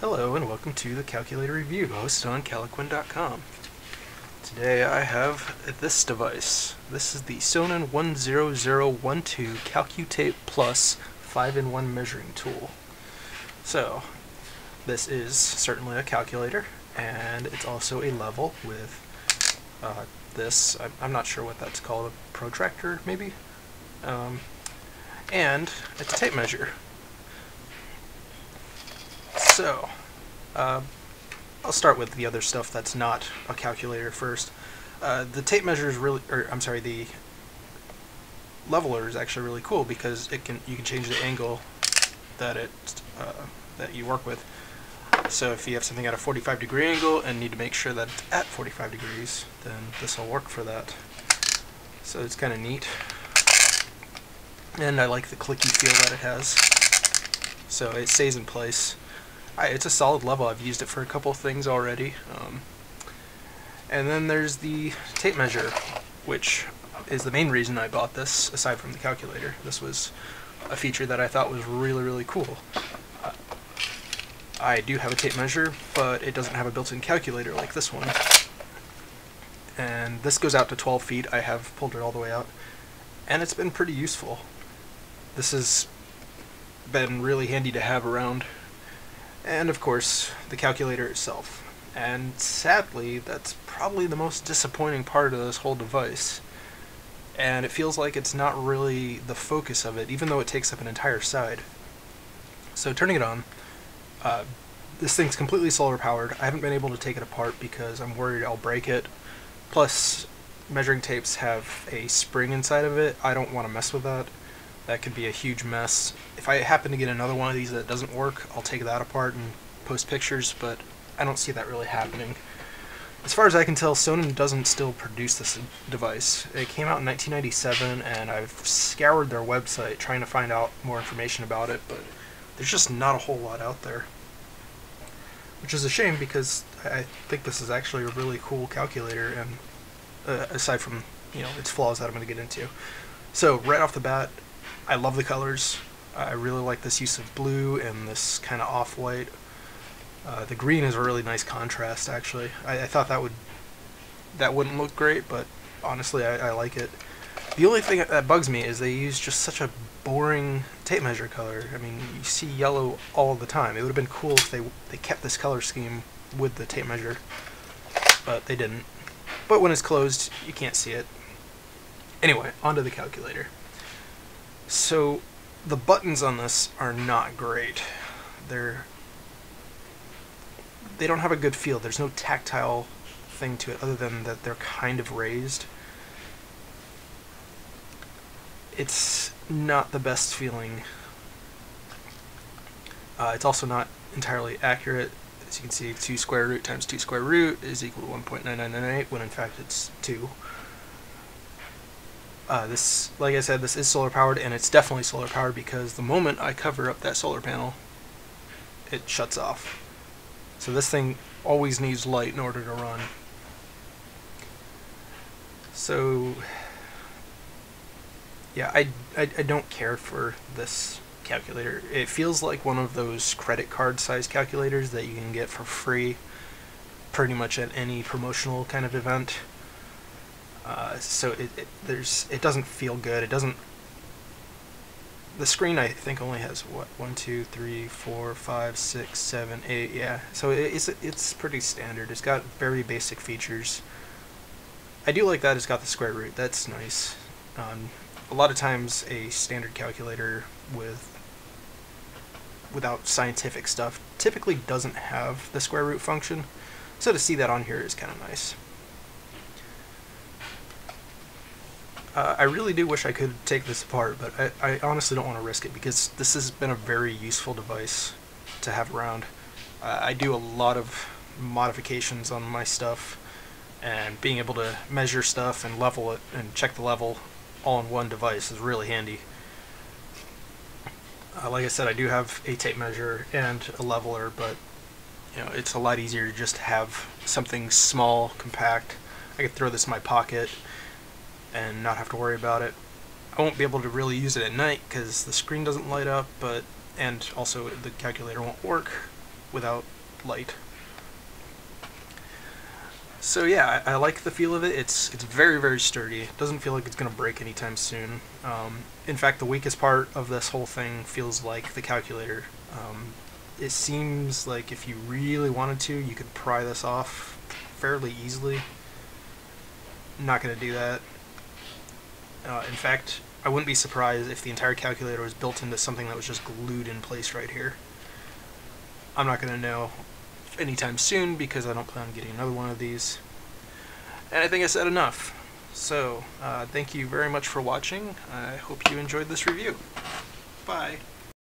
Hello and welcome to the Calculator Review, hosted on Calcu-Tape. Today I have this device. This is the Sonin 10012 Calcu-Tape Plus 5-in-1 measuring tool. So, this is certainly a calculator, and it's also a level with this, I'm not sure what that's called, a protractor maybe? And it's a tape measure. So, I'll start with the other stuff that's not a calculator first. The tape measure is really, the leveler is actually really cool because you can change the angle that that you work with. So if you have something at a 45-degree angle and need to make sure that it's at 45 degrees, then this will work for that. So it's kind of neat, and I like the clicky feel that it has. So it stays in place. It's a solid level. I've used it for a couple of things already. And then there's the tape measure, which is the main reason I bought this, aside from the calculator. This was a feature that I thought was really, really cool. I do have a tape measure, but it doesn't have a built-in calculator like this one. And this goes out to 12 feet. I have pulled it all the way out, and it's been pretty useful. This has been really handy to have around. And of course, the calculator itself. And sadly, that's probably the most disappointing part of this whole device. And it feels like it's not really the focus of it, even though it takes up an entire side. So turning it on, this thing's completely solar powered. I haven't been able to take it apart because I'm worried I'll break it. Plus, measuring tapes have a spring inside of it. I don't want to mess with that. That could be a huge mess. If I happen to get another one of these that doesn't work, I'll take that apart and post pictures, but I don't see that really happening. As far as I can tell, Sonin doesn't still produce this device. It came out in 1997, and I've scoured their website trying to find out more information about it, but there's just not a whole lot out there. Which is a shame, because I think this is actually a really cool calculator, and aside from, its flaws that I'm going to get into. So, right off the bat, I love the colors. I really like this use of blue and this kind of off-white. The green is a really nice contrast, actually. I thought that wouldn't look great, but honestly, I like it. The only thing that bugs me is they use just such a boring tape measure color. I mean, you see yellow all the time. It would have been cool if they kept this color scheme with the tape measure, but they didn't. But when it's closed, you can't see it. Anyway, onto the calculator. So, the buttons on this are not great. They don't have a good feel. There's no tactile thing to it other than that they're kind of raised. It's not the best feeling. It's also not entirely accurate. As you can see, 2 square root times 2 square root is equal to 1.9998, when in fact it's 2. This, like I said, this is solar powered, and it's definitely solar powered because the moment I cover up that solar panel, it shuts off. So this thing always needs light in order to run. So, yeah, I don't care for this calculator. It feels like one of those credit card size calculators that you can get for free pretty much at any promotional kind of event. So it doesn't feel good. It doesn't. The screen, I think, only has what, 1, 2, 3, 4, 5, 6, 7, 8. Yeah. So it's pretty standard. It's got very basic features. I do like that it's got the square root. That's nice. A lot of times, a standard calculator without scientific stuff typically doesn't have the square root function. So to see that on here is kind of nice. I really do wish I could take this apart, but I honestly don't want to risk it because this has been a very useful device to have around. I do a lot of modifications on my stuff, and being able to measure stuff and level it and check the level all in one device is really handy. Like I said, I do have a tape measure and a leveler, but it's a lot easier to just have something small, compact. I could throw this in my pocket and not have to worry about it. I won't be able to really use it at night because the screen doesn't light up, and also the calculator won't work without light. So yeah, I like the feel of it. It's very, very sturdy. It doesn't feel like it's going to break anytime soon. In fact, the weakest part of this whole thing feels like the calculator. It seems like if you really wanted to, you could pry this off fairly easily. I'm not going to do that. In fact, I wouldn't be surprised if the entire calculator was built into something that was just glued in place right here. I'm not going to know anytime soon because I don't plan on getting another one of these. And I think I said enough. So, thank you very much for watching. I hope you enjoyed this review. Bye.